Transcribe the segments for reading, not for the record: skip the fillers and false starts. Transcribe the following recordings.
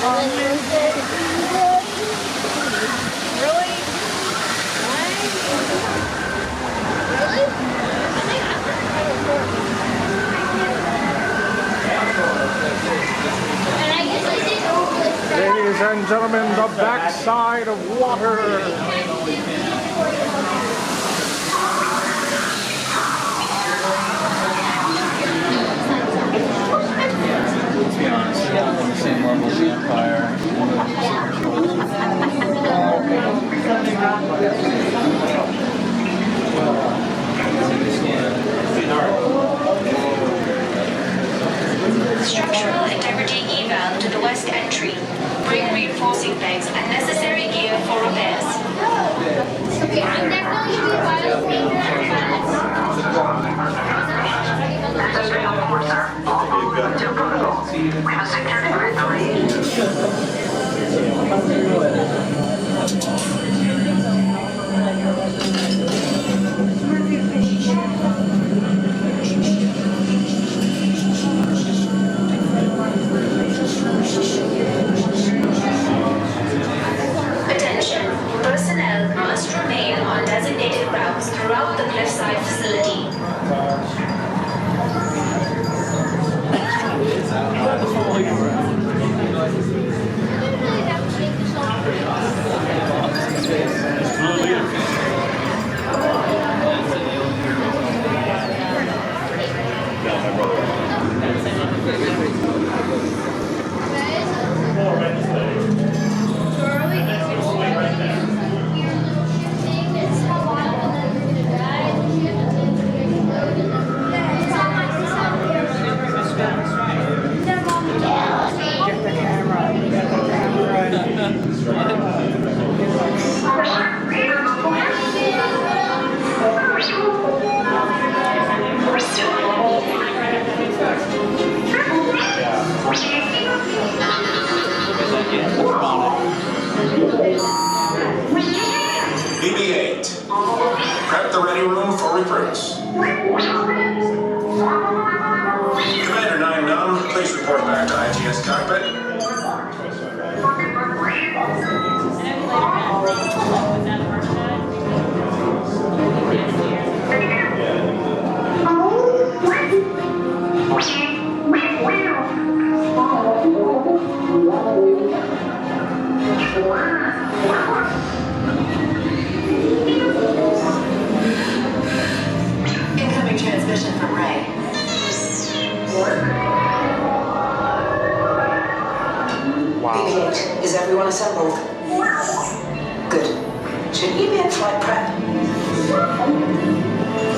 Really? Really? Ladies and gentlemen, the backside of water. Let's be honest, they're not on the same level as the Empire. Structural integrity eval to the west entry. Bring reinforcing legs and necessary gear for repairs. Okay, I'm definitely doing Attention, personnel must remain on designated routes throughout the cliffside facility. BB-8, prep the ready room for recruits. Commander 9 Num, please report back to ITS cockpit. Incoming transmission from Ray. BB-8, is everyone assembled? Good. Shouldn't you be in flight prep?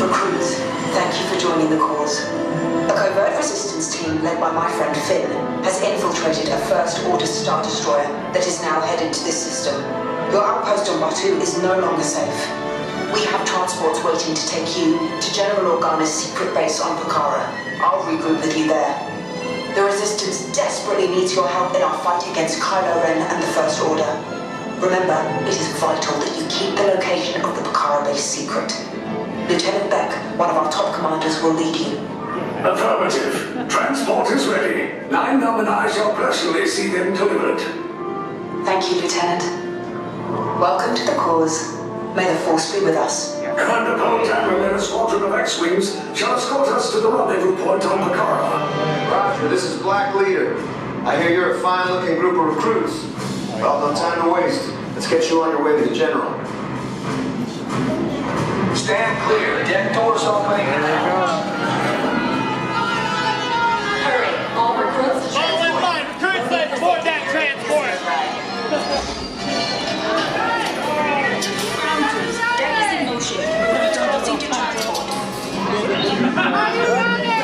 Recruits, thank you for joining the cause. A covert resistance team led by my friend Finn has infiltrated a First Order Star Destroyer that is now headed to this system. Your outpost on Batu is no longer safe. We have transports waiting to take you to General Organa's secret base on Pucara. I'll regroup with you there. The Resistance desperately needs your help in our fight against Kylo Ren and the First Order. Remember, it is vital that you keep the location of the Pucara base secret. Lieutenant Beck, one of our top commanders, will lead you. Affirmative. Transport is ready. 9 Num and I shall personally see them delivered. Thank you, Lieutenant. Welcome to the cause. May the Force be with us. Commander Poltan and a squadron of X-Wings shall escort us to the rendezvous point on Pucara. Roger, this is Black Leader. I hear you're a fine-looking group of recruits. Well, no time to waste. Let's get you on your way to the General. Stand clear. Deck doors opening now. Hurry, all recruits to transport. Recruits, let's board that transport. Deck is in motion. Recruits proceed to transport. Are you ready?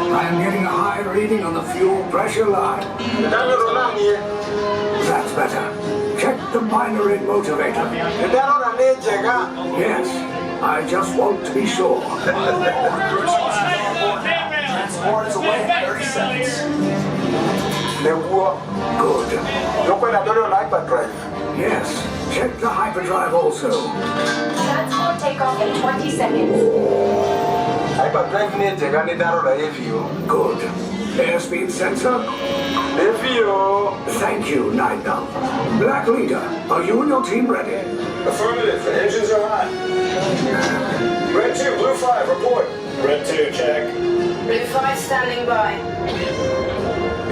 I'm getting a high reading on the fuel pressure line. That's better. Check the binary motivator. Yes. I just want to be sure. Transport is away in 30 seconds. Good. Yes. Check the hyperdrive also. Transport takeoff in 20 seconds. Good. Airspeed sensor? Thank you, Night Owl. Black Leader, are you and your team ready? Affirmative. The engines are hot. Red 2, Blue 5, report. Red 2, check. Blue 5 standing by.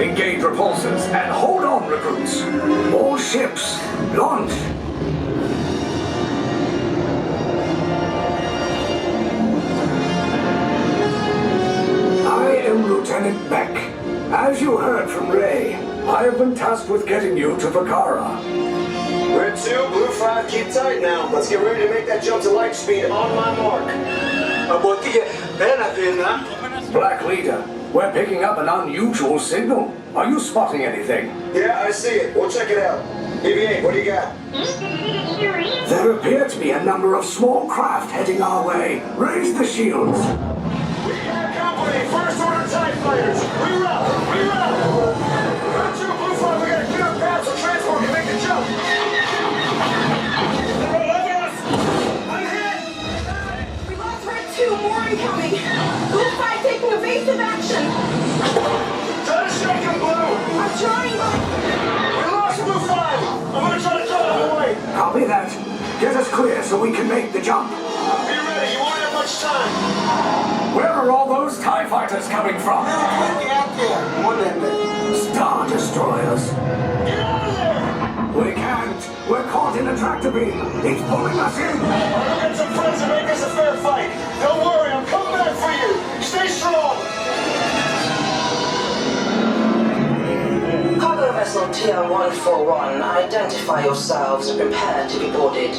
Engage repulsors and hold on, recruits. More ships. Launch. I am Lieutenant Beck. As you heard from Ray, I have been tasked with getting you to Vakara. Red 2, Blue 5, keep tight now. Let's get ready to make that jump to light speed on my mark. Black Leader, we're picking up an unusual signal. Are you spotting anything? Yeah, I see it. We'll check it out. BB-8, what do you got? There appear to be a number of small craft heading our way. Raise the shields. We have company, first order TIE fighters. Reroute! Red 2, Blue 5, we gotta clear a path so transport can make the jump. They're all over us! I'm hit! We lost Red 2, more incoming. Blue 5 taking evasive action. Try to shake him, Blue! I'm trying, but... We lost Blue 5! I'm gonna try to draw them away! Copy that. Get us clear so we can make the jump. Be ready, you won't have much time! Where are all those TIE fighters coming from? Star Destroyers. Get out of there! We can't. We're caught in a tractor beam. It's pulling us in. I'll get some friends and make this a fair fight. Don't worry, I'm coming back for you. Stay strong. Cargo vessel TR-141, identify yourselves and prepare to be boarded.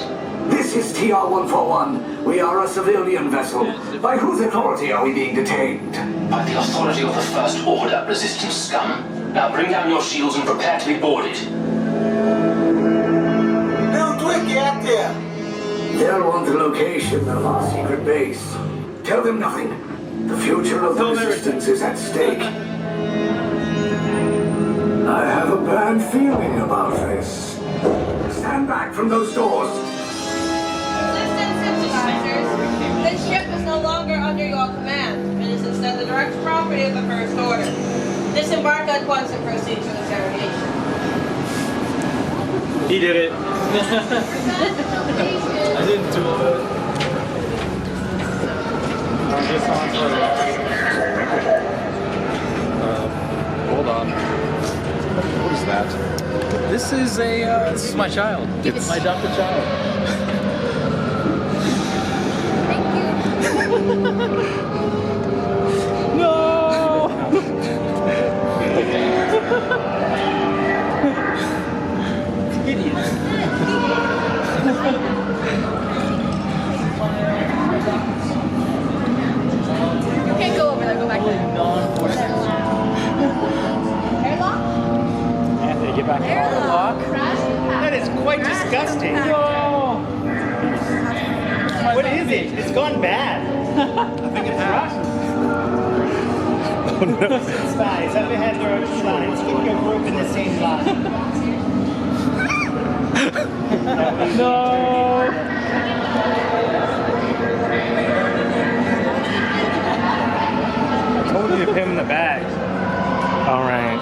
This is TR-141. We are a civilian vessel. By whose authority are we being detained? By the authority of the First Order, Resistance scum. Now bring down your shields and prepare to be boarded. They'll want the location of our secret base. Tell them nothing. The future of the Resistance is at stake. I have a bad feeling about this. Stand back from those doors. Resistance sympathizers, this ship is no longer under your command. It is instead the direct property of the First Order. Disembark at once and proceed to interrogation. He did it. I didn't do it. I'm just on for hold on. What is that? This is my child. It's my adopted child. No! Idiot. You can't go over there, go back there. Airlock? Anthony, get back. Airlock. That is quite disgusting. No! What is it? It's gone bad. I think it has. Oh no. Spies, up ahead there are two lines. Keep your group in the same line. No! I told you to put him in the bag. All right.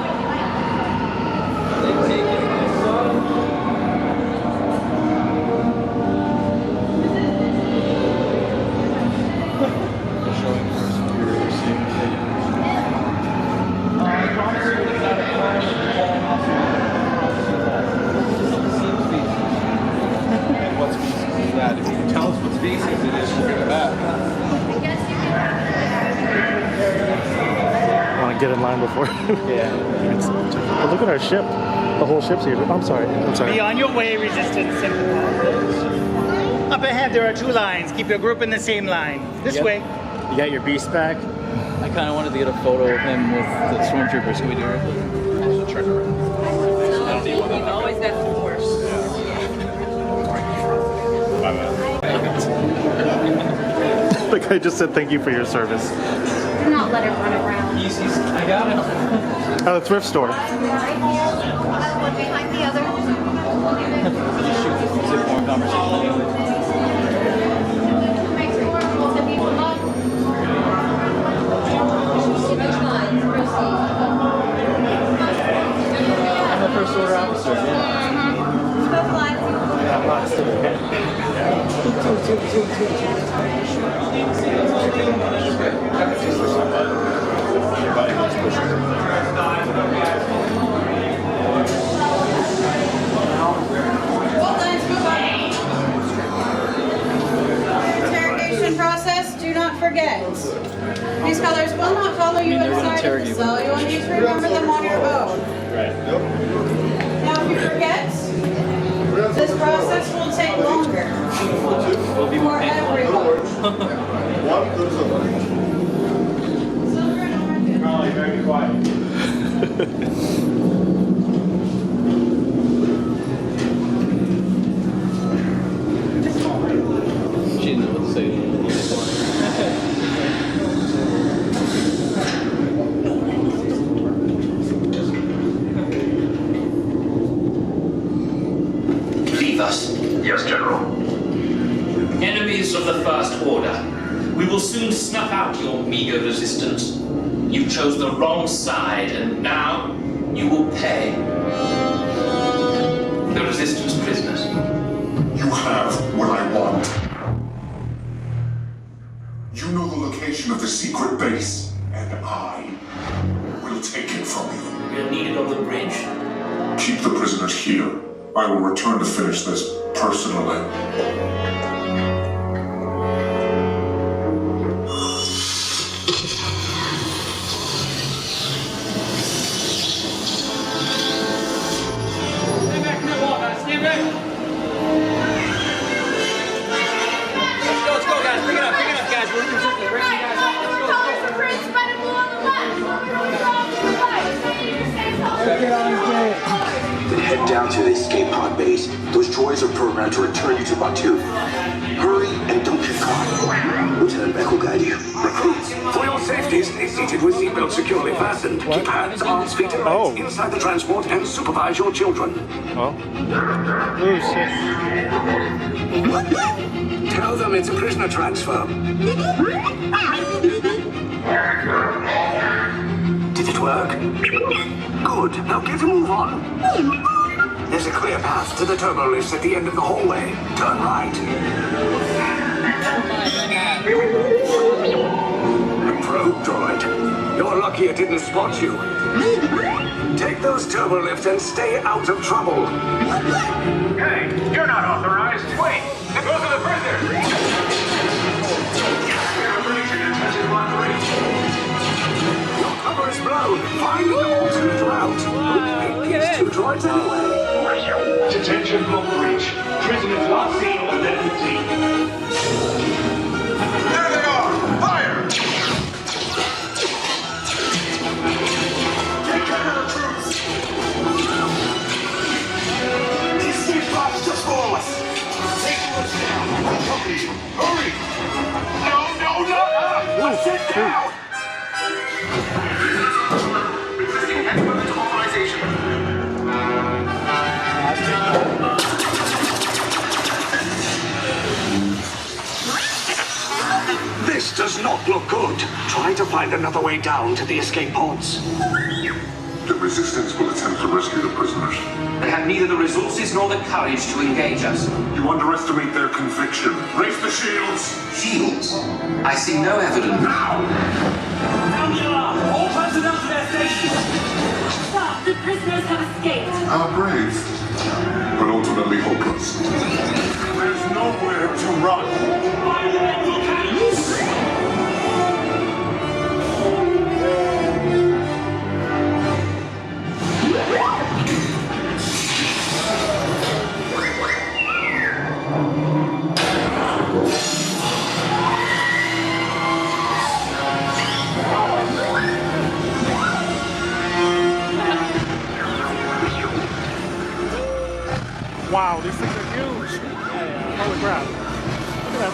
What species is that? If you can tell us what species it is, we'll get it back. Want to get in line before? Yeah. But look at our ship. The whole ship's here. I'm sorry. Be on your way, Resistance sympathizers. Up ahead there are two lines. Keep your group in the same line. This way. You got your beast back? I kind of wanted to get a photo of him with the stormtroopers. Can we do it? Also turn around. I don't need one of them. Always got the force. My bad. The guy just said thank you for your service. Do not let her run around. I got it. Oh, the thrift store. One behind the other. Zip more conversation. Makes it horrible to be alone. I'm a first order officer. Yeah. Yeah, lots of Interrogation process, do not forget. These colors will not follow you inside of the cell. You will need to remember them on your own. Now, if you forget, this process will take longer for everyone. Molly, very quiet. She didn't know what to say. Leave us. Yes, General. Enemies of the First Order. We will soon snuff out your meager resistance. You chose the wrong side, and now you will pay. The Resistance prisoners. You have what I want. You know the location of the secret base, and I will take it from you. We are needed on the bridge. Keep the prisoners here. I will return to finish this personally. Then head down to the escape pod base. Those droids are programmed to return you to Batu. Hurry and don't get caught. Lieutenant Beck will guide you. Recruits, for your safety, stay seated with seatbelts securely fastened. Keep hands, arms, feet, and legs inside the transport and supervise your children. Oh. Oh, shit. Tell them it's a prisoner transfer. Did it work? Good. Now get a move on. There's a clear path to the turbo lifts at the end of the hallway. Turn right. A probe droid. You're lucky it didn't spot you. Take those turbo lifts and stay out of trouble. Hey, you're not authorized. Wait, those are the prisoners. Your cover is blown. Find an alternate route. These two droids anyway. Detention block breach. Prisoners last seen on 11D. There they are! Fire! Take cover, recruits! These escape pods just follow us. Take the list down. I'll accompany you. Hurry! No! Sit down! Requesting headquarters authorization. This does not look good. Try to find another way down to the escape pods. The Resistance will attempt to rescue the prisoners. They have neither the resources nor the courage to engage us. You underestimate their conviction. Raise the shields! Shields? I see no evidence. Now! Sound the alarm! All personnel to their stations! Stop! The prisoners have escaped. How brave, but ultimately hopeless. There's nowhere to run. Fire the mental cannons! Wow, these things are huge. Holy crap. Look at that.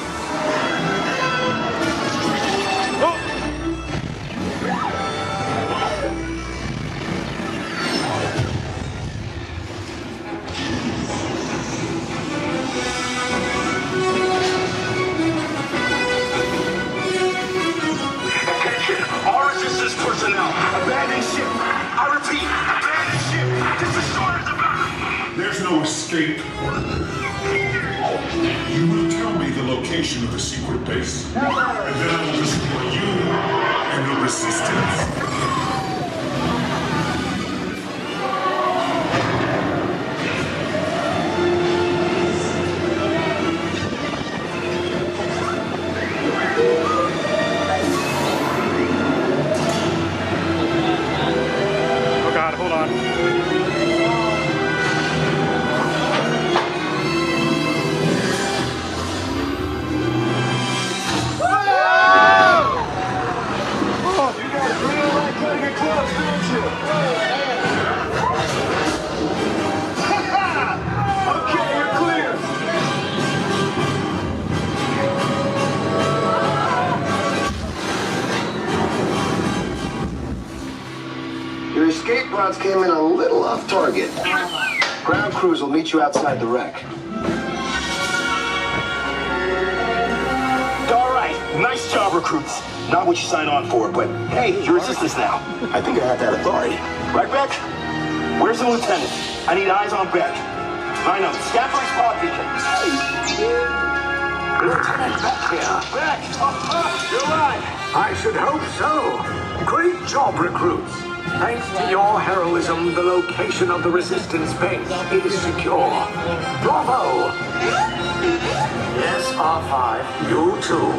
Resistance personnel, abandon ship. I repeat, abandon ship. This destroyer's about. There's no escape. You will tell me the location of the secret base, and then I will destroy you and the Resistance. Oh God, hold on. Your escape pods came in a little off target. Ground crews will meet you outside the wreck. All right, nice job, recruits. Not what you signed on for, but hey, you're Resistance now. I think I have that authority. Right, Beck? Where's the lieutenant? I need eyes on Beck. Line up, scan for his pod beacon. Lieutenant Beck here. Beck! You're right. I should hope so. Great job, recruits. Thanks to your heroism, the location of the Resistance base is secure. Bravo! Yes, R5, you too.